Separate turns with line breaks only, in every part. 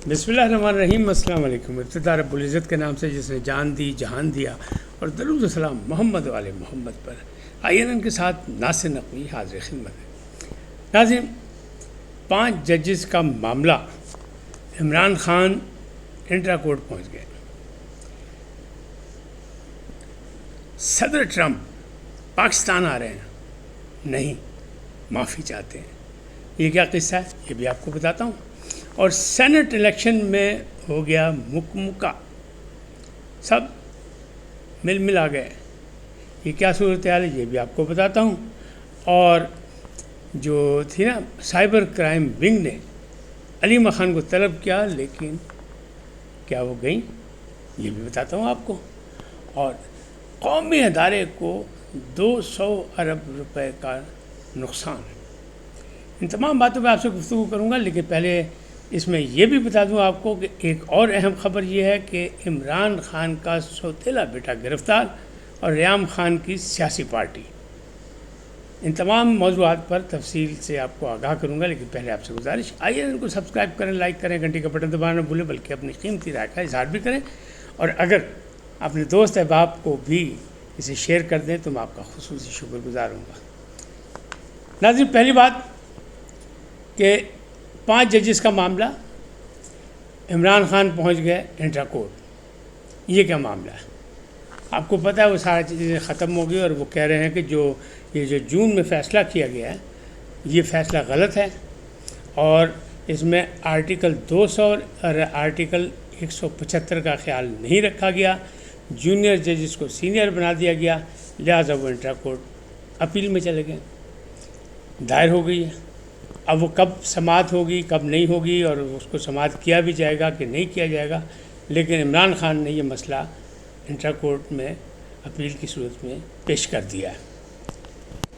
بسم اللہ الرحمن الرحیم۔ السلام علیکم۔ ابتدا رب العزت کے نام سے جس نے جان دی جہان دیا، اور درود و سلام محمد والے محمد پر۔ آئیے ان کے ساتھ ناصر نقوی حاضر خدمت ہے۔ ناظرین، 5 ججز کا معاملہ، عمران خان انٹرا کورٹ پہنچ گئے۔ صدر ٹرمپ پاکستان آ رہے ہیں، نہیں معافی چاہتے ہیں۔ یہ کیا قصہ ہے یہ بھی آپ کو بتاتا ہوں۔ اور سینٹ الیکشن میں ہو گیا مکمکہ، سب مل آ گئے۔ یہ کیا صورتحال ہے یہ بھی آپ کو بتاتا ہوں۔ اور جو تھی نا سائبر کرائم ونگ نے علیمہ خان کو طلب کیا، لیکن کیا وہ گئیں یہ بھی بتاتا ہوں آپ کو۔ اور قومی ادارے کو 200 ارب روپے کا نقصان۔ ان تمام باتوں پہ آپ سے گفتگو کروں گا، لیکن پہلے اس میں یہ بھی بتا دوں آپ کو کہ ایک اور اہم خبر یہ ہے کہ عمران خان کا سوتیلا بیٹا گرفتار، اور ریام خان کی سیاسی پارٹی۔ ان تمام موضوعات پر تفصیل سے آپ کو آگاہ کروں گا، لیکن پہلے آپ سے گزارش، آئیے ان کو سبسکرائب کریں، لائک کریں، گھنٹی کا بٹن دبانا نہ بھولیں، بلکہ اپنی قیمتی رائے کا اظہار بھی کریں، اور اگر اپنے دوست احباب کو بھی اسے شیئر کر دیں تو میں آپ کا خصوصی شکر گزار ہوں گا۔ ناظرین، پہلی بات کہ 5 ججز کا معاملہ، عمران خان پہنچ گئے انٹرا کورٹ۔ یہ کیا معاملہ ہے؟ آپ کو پتہ ہے وہ ساری چیزیں ختم ہو گئی، اور وہ کہہ رہے ہیں کہ جو جون میں فیصلہ کیا گیا ہے یہ فیصلہ غلط ہے، اور اس میں آرٹیکل 200 اور آرٹیکل 175 کا خیال نہیں رکھا گیا، جونیئر ججز کو سینئر بنا دیا گیا، لہٰذا وہ انٹرا کورٹ اپیل میں چلے گئے، دائر ہو گئی ہے۔ اب وہ کب سماعت ہوگی کب نہیں ہوگی، اور اس کو سماعت کیا بھی جائے گا کہ نہیں کیا جائے گا، لیکن عمران خان نے یہ مسئلہ انٹرا کورٹ میں اپیل کی صورت میں پیش کر دیا ہے۔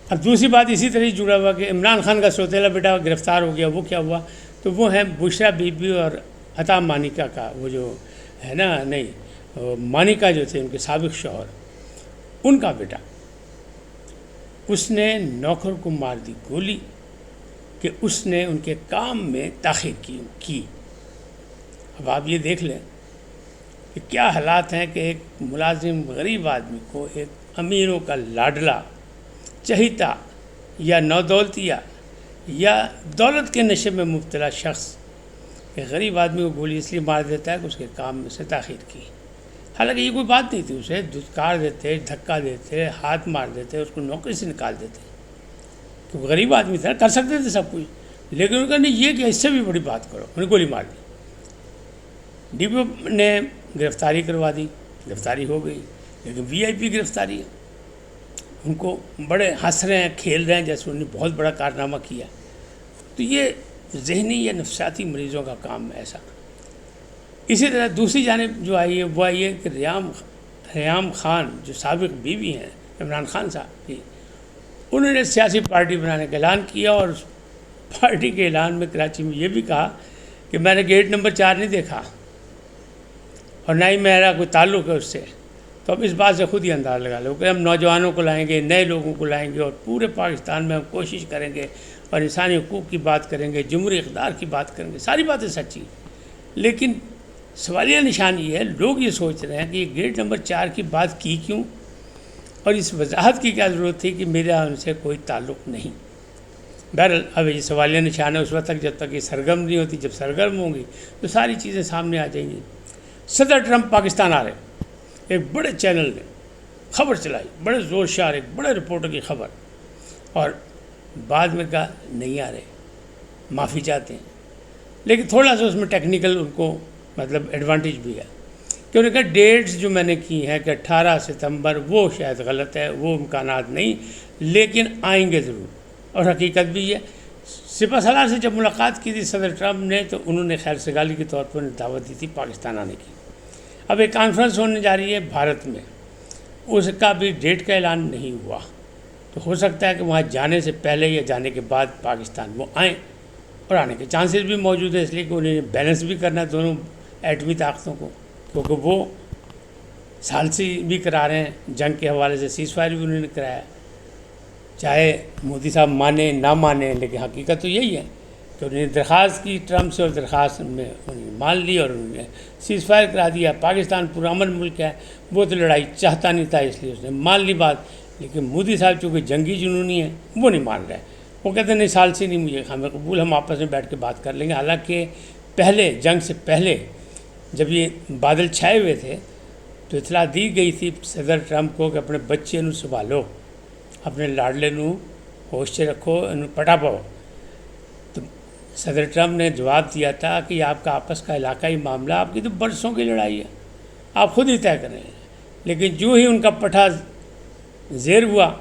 اب دوسری بات اسی طرح جڑا ہوا کہ عمران خان کا سوتیلا بیٹا گرفتار ہو گیا، وہ کیا ہوا؟ تو وہ ہیں بشرا بی بی اور عطا مانیکا کا، وہ جو ہے نا، نہیں مانیکا جو تھے ان کے سابق شوہر، ان کا بیٹا۔ اس نے نوکر کو مار دی گولی کہ اس نے ان کے کام میں تاخیر کی۔ اب آپ یہ دیکھ لیں کہ کیا حالات ہیں کہ ایک ملازم غریب آدمی کو ایک امیروں کا لاڈلا، چہیتا یا نودولتیا یا دولت کے نشے میں مبتلا شخص ایک غریب آدمی کو گولی اس لیے مار دیتا ہے کہ اس کے کام میں سے تاخیر کی۔ حالانکہ یہ کوئی بات نہیں تھی، اسے دھتکار دیتے، دھکا دیتے، ہاتھ مار دیتے، اس کو نوکری سے نکال دیتے، کیونکہ غریب آدمی تھا، کر سکتے تھے سب کچھ، لیکن انہوں نے کہا نہیں، یہ کہ اس سے بھی بڑی بات کرو، انہیں گولی مار دی۔ ڈی پی او نے گرفتاری کروا دی، گرفتاری ہو گئی، لیکن وی آئی پی گرفتاری ہے۔ ان کو بڑے ہنس رہے ہیں، کھیل رہے ہیں جیسے انہوں نے بہت بڑا کارنامہ کیا۔ تو یہ ذہنی یا نفسیاتی مریضوں کا کام ہے ایسا۔ اسی طرح دوسری جانب جو آئی ہے وہ آئی ہے کہ ریام خان جو سابق بیوی ہیں عمران خان صاحب کی، انہوں نے سیاسی پارٹی بنانے کا اعلان کیا، اور اس پارٹی کے اعلان میں کراچی میں یہ بھی کہا کہ میں نے گیٹ نمبر 4 نہیں دیکھا، اور نہ ہی میرا کوئی تعلق ہے اس سے۔ تو اب اس بات سے خود ہی اندازہ لگا لو کہ ہم نوجوانوں کو لائیں گے، نئے لوگوں کو لائیں گے، اور پورے پاکستان میں ہم کوشش کریں گے، اور انسانی حقوق کی بات کریں گے، جمہوری اقتدار کی بات کریں گے، ساری باتیں سچی۔ لیکن سوالیہ نشان یہ ہے، لوگ یہ سوچ رہے ہیں کہ یہ گیٹ نمبر 4 کی بات کی کیوں، اور اس وضاحت کی کیا ضرورت تھی کہ میرا ان سے کوئی تعلق نہیں۔ بہرحال اب یہ سوالیہ نشان ہے اس وقت تک جب تک یہ سرگرم نہیں ہوتی، جب سرگرم ہوں گی تو ساری چیزیں سامنے آ جائیں گی۔ صدر ٹرمپ پاکستان آ رہے، ایک بڑے چینل نے خبر چلائی، بڑے زور شار، ایک بڑے رپورٹر کی خبر، اور بعد میں کہا نہیں آ رہے، معافی چاہتے ہیں۔ لیکن تھوڑا سا اس میں ٹیکنیکل ان کو مطلب ایڈوانٹیج بھی ہے کہ انہوں نے کہا ڈیٹس جو میں نے کی ہیں کہ 18 ستمبر وہ شاید غلط ہے، وہ امکانات نہیں، لیکن آئیں گے ضرور، اور حقیقت بھی ہے۔ سپہ سالار سے جب ملاقات کی تھی صدر ٹرمپ نے، تو انہوں نے خیر سگالی کے طور پر دعوت دی تھی پاکستان آنے کی۔ اب ایک کانفرنس ہونے جا رہی ہے بھارت میں، اس کا بھی ڈیٹ کا اعلان نہیں ہوا، تو ہو سکتا ہے کہ وہاں جانے سے پہلے یا جانے کے بعد پاکستان وہ آئیں، اور آنے کے چانسز بھی موجود ہیں، اس لیے کہ انہیں بیلنس بھی کرنا ہے دونوں ایٹمی طاقتوں کو، کیونکہ وہ ثالثی بھی کرا رہے ہیں، جنگ کے حوالے سے سیز فائر بھی انہوں نے کرایا، چاہے مودی صاحب مانیں نہ مانیں، لیکن حقیقت تو یہی ہے کہ انہوں نے درخواست کی ٹرمپ سے اور درخواست میں انہوں نے مان لی اور انہوں نے سیز فائر کرا دیا. پاکستان پرامن ملک ہے, وہ تو لڑائی چاہتا نہیں تھا, اس لیے اس نے مان لی بات. لیکن مودی صاحب چونکہ جنگی جنونی ہیں وہ نہیں مان رہے. وہ کہتے ہیں نہیں سال سے نہیں مجھے ہمیں قبول, ہم آپس میں بیٹھ کے بات کر لیں گے. حالانکہ پہلے جنگ سے پہلے جب یہ بادل چھائے ہوئے تھے تو اطلاع دی گئی تھی صدر ٹرمپ کو کہ اپنے بچے نو سنبھالو, اپنے لاڈلے نو ہوش سے رکھو, انہوں پٹا پاؤ. تو صدر ٹرمپ نے جواب دیا تھا کہ یہ آپ کا آپس کا علاقائی معاملہ, آپ کی تو برسوں کی لڑائی ہے, آپ خود ہی طے کریں. لیکن جو ہی ان کا پٹھا زیر ہوا,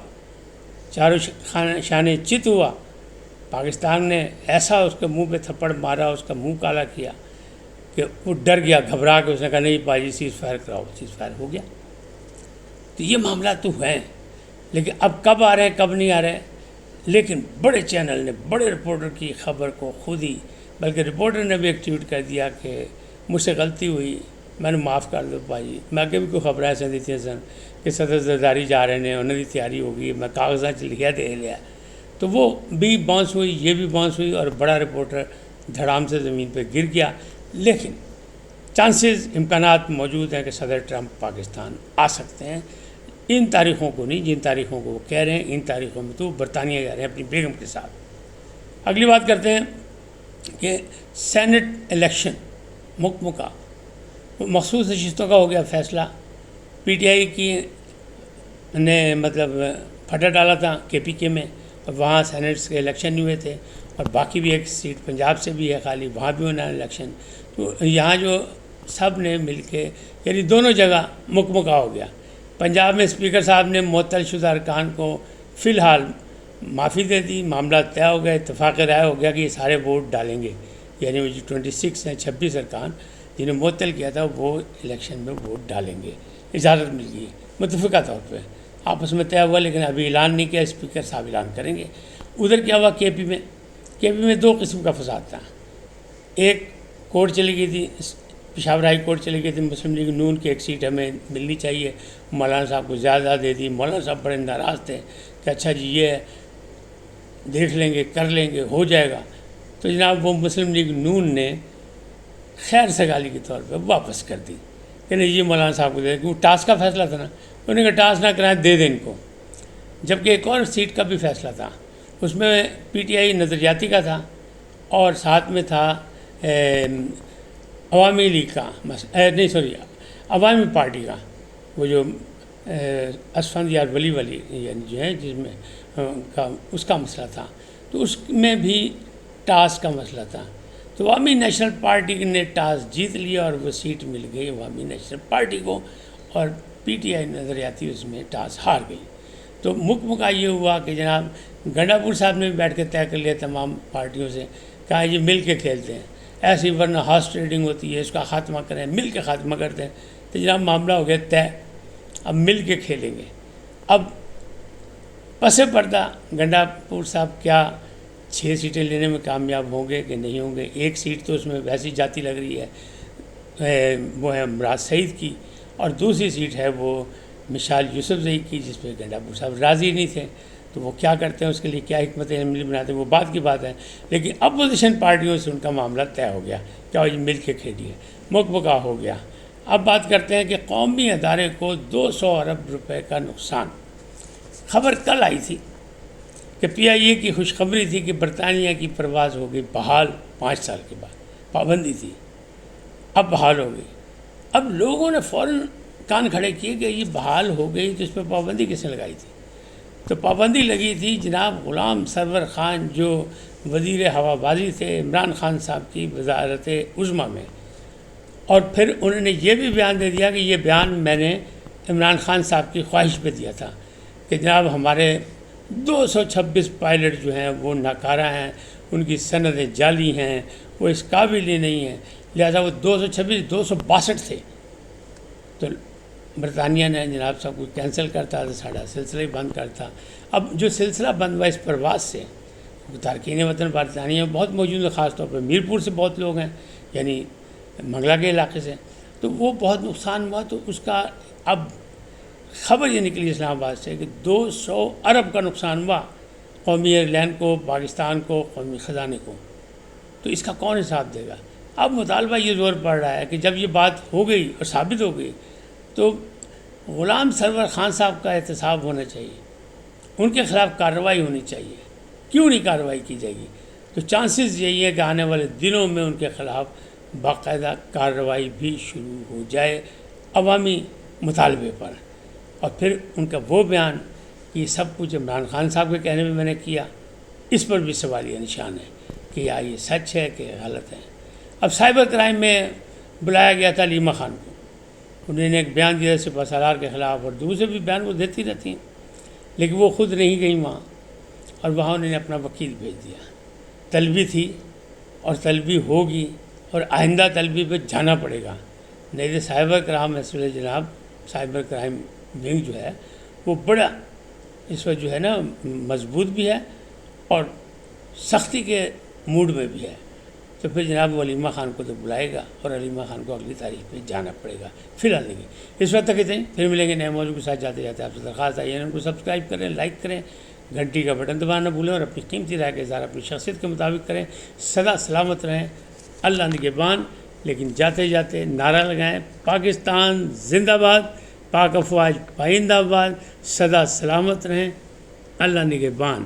چاروں شانے چت ہوا, پاکستان نے ایسا اس کے منہ پہ تھپڑ مارا, اس کا منہ کالا کیا کہ وہ ڈر گیا, گھبرا کے اس نے کہا نہیں باجی سیز فائر کراؤ. سیز فائر ہو گیا. تو یہ معاملات تو ہیں, لیکن اب کب آ رہے ہیں کب نہیں آ رہے ہیں. لیکن بڑے چینل نے, بڑے رپورٹر کی خبر کو خود ہی, بلکہ رپورٹر نے بھی ایک ٹویٹ کر دیا کہ مجھ سے غلطی ہوئی, میں نے معاف کر دو بھائی. میں آگے بھی کوئی خبریں ایسے دی تھیں سن کہ صدر زرداری جا رہے ہیں, انہوں کی تیاری ہوگی, میں کاغذات لکھا دے لیا. تو وہ بھی باؤنس ہوئی, یہ بھی باؤنس ہوئی, اور بڑا رپورٹر دھڑام سے زمین پہ گر گیا. لیکن چانسز, امکانات موجود ہیں کہ صدر ٹرمپ پاکستان آ سکتے ہیں. ان تاریخوں کو نہیں, جن تاریخوں کو وہ کہہ رہے ہیں, ان تاریخوں میں تو برطانیہ جا رہے ہیں اپنی بیگم کے ساتھ. اگلی بات کرتے ہیں کہ سینٹ الیکشن محکمہ کا مخصوص نشستوں کا ہو گیا فیصلہ. پی ٹی آئی کی نے مطلب پھٹا ڈالا تھا کے پی کے میں, اور وہاں سینٹس کے الیکشن نہیں ہوئے تھے, اور باقی بھی ایک سیٹ پنجاب سے بھی ہے خالی, وہاں بھی ہونا ہے الیکشن. تو یہاں جو سب نے مل کے, یعنی دونوں جگہ محکمہ ہو گیا. پنجاب میں اسپیکر صاحب نے معطل شدہ ارکان کو فی الحال معافی دے دی, معاملہ طے ہو گیا, اتفاق رائے ہو گیا کہ یہ سارے ووٹ ڈالیں گے. یعنی وہ جو 26 ہیں 26 ارکان جنہیں معطل کیا تھا وہ الیکشن میں ووٹ ڈالیں گے, اجازت مل گئی متفقہ طور پہ, آپس میں طے ہوا. لیکن ابھی اعلان نہیں کیا, اسپیکر صاحب اعلان کریں گے. ادھر کیا ہوا کے پی میں دو قسم کا فساد تھا. ایک کورٹ چلی گئی تھی, پشاور ہائی کورٹ چلی گئی تھی, مسلم لیگ نون کی ایک سیٹ ہمیں ملنی چاہیے, مولانا صاحب کو زیادہ دے دی. مولانا صاحب بڑے ناراض تھے کہ اچھا جی یہ دیکھ لیں گے, کر لیں گے, ہو جائے گا. تو جناب وہ مسلم لیگ نون نے خیر سگالی کے طور پہ واپس کر دی کہ نہیں یہ مولانا صاحب کو دے دیں, کیونکہ ٹاس کا فیصلہ تھا نا. انہوں نے کہا ٹاس نہ کرائیں, دے دیں ان کو. جبکہ ایک اور سیٹ کا بھی فیصلہ تھا, اس میں پی ٹی آئی نظریاتی کا تھا, اور ساتھ میں تھا عوامی لیگ کا عوامی پارٹی کا, وہ جو اسفندیار ولی یعنی جو ہے جس میں اس کا مسئلہ تھا. تو اس میں بھی ٹاس کا مسئلہ تھا. تو عوامی نیشنل پارٹی نے ٹاس جیت لیا اور وہ سیٹ مل گئی عوامی نیشنل پارٹی کو, اور پی ٹی آئی نظریاتی اس میں ٹاس ہار گئی. تو محکمہ یہ ہوا کہ جناب گنڈا پور صاحب نے بھی بیٹھ کے طے کر لیا تمام پارٹیوں سے, کہا یہ مل کے کھیلتے ہیں, ایسی ورنہ ہارس ٹریڈنگ ہوتی ہے, اس کا خاتمہ کریں, مل کے خاتمہ کرتے ہیں. تو جناب معاملہ ہو گیا طے, اب مل کے کھیلیں گے. اب پس پردہ گنڈا پور صاحب کیا 6 سیٹیں لینے میں کامیاب ہوں گے کہ نہیں ہوں گے. ایک سیٹ تو اس میں ویسی جاتی لگ رہی ہے, وہ ہے مراد سعید کی, اور دوسری سیٹ ہے وہ مشال یوسف زئی کی, جس پہ گنڈا پور صاحب راضی نہیں تھے. تو وہ کیا کرتے ہیں, اس کے لیے کیا حکمت عملی بناتے ہیں, وہ بات کی بات ہے. لیکن اپوزیشن پارٹیوں سے ان کا معاملہ طے ہو گیا, کیا یہ مل کے کھیلیے, محکمہ ہو گیا. اب بات کرتے ہیں کہ قومی ادارے کو 200 ارب روپے کا نقصان. خبر کل آئی تھی کہ پی آئی اے کی خوشخبری تھی کہ برطانیہ کی پرواز ہو گئی بحال 5 سال کے بعد, پابندی تھی اب بحال ہو گئی. اب لوگوں نے فوراً کان کھڑے کیے کہ یہ بحال ہو گئی تو اس پہ پابندی کس نے لگائی تھی. تو پابندی لگی تھی جناب غلام سرور خان جو وزیر ہوا بازی تھے عمران خان صاحب کی وزارت عظمیٰ میں. اور پھر انہوں نے یہ بھی بیان دے دیا کہ یہ بیان میں نے عمران خان صاحب کی خواہش پہ دیا تھا کہ جناب ہمارے 226 پائلٹ جو ہیں وہ ناکارہ ہیں, ان کی سندیں جعلی ہیں, وہ اس قابل ہی نہیں ہیں, لہذا وہ 262 تھے. تو برطانیہ نے جناب صاحب کو کینسل کرتا تو ساڑھا سلسلہ ہی بند کرتا. اب جو سلسلہ بند ہوا اس پرواز سے, تارکین وطن برطانیہ میں بہت موجود ہے, خاص طور پہ میرپور سے بہت لوگ ہیں, یعنی منگلا کے علاقے سے, تو وہ بہت نقصان ہوا. تو اس کا اب خبر یہ نکلی اسلام آباد سے کہ 200 ارب کا نقصان ہوا قومی ایئر لائن کو, پاکستان کو, قومی خزانے کو. تو اس کا کون حساب دے گا؟ اب مطالبہ یہ زور پڑ رہا ہے کہ جب یہ بات ہو گئی اور ثابت ہو گئی تو غلام سرور خان صاحب کا احتساب ہونا چاہیے، ان کے خلاف کارروائی ہونی چاہیے۔ کیوں نہیں کارروائی کی جائے گی؟ تو چانسز یہی ہے کہ آنے والے دنوں میں ان کے خلاف باقاعدہ کارروائی بھی شروع ہو جائے عوامی مطالبے پر۔ اور پھر ان کا وہ بیان کہ یہ سب کچھ عمران خان صاحب کے کہنے میں میں نے کیا، اس پر بھی سوالیہ نشان ہے کہ یا یہ سچ ہے کہ غلط ہے۔ اب سائبر کرائم میں بلایا گیا تھا علیمہ خان کو، انہوں نے ایک بیان دیا سپہ سالار کے خلاف، اور دوسرے بھی بیان وہ دیتی رہتی ہیں، لیکن وہ خود نہیں گئیں وہاں، اور وہاں انہوں نے اپنا وکیل بھیج دیا۔ طلبی تھی اور طلبی ہوگی، اور آئندہ طلبی پہ جانا پڑے گا، نہیں تو سائبر کرائم مسئلہ جناب، سائبر کرائم ونگ جو ہے وہ بڑا اس وقت جو ہے نا مضبوط بھی ہے اور سختی کے موڈ میں بھی ہے۔ تو پھر جناب وہ علیمہ خان کو تو بلائے گا، اور علیمہ خان کو اگلی تاریخ پہ جانا پڑے گا۔ فی الحال نہیں، اس وقت تک اتنے، پھر ملیں گے نئے موضوع کے ساتھ۔ جاتے جاتے آپ سے درخواست ہے ان کو سبسکرائب کریں، لائک کریں، گھنٹی کا بٹن دبانا نہ بھولیں، اور اپنی قیمتی رائے کا اظہار اپنی شخصیت کے مطابق کریں۔ سدا سلامت رہیں، اللہ نگہبان۔ لیکن جاتے جاتے نعرہ لگائیں، پاکستان زندہ باد، پاک افواج پائندہ باد، سدا سلامت رہیں، اللہ نگہبان۔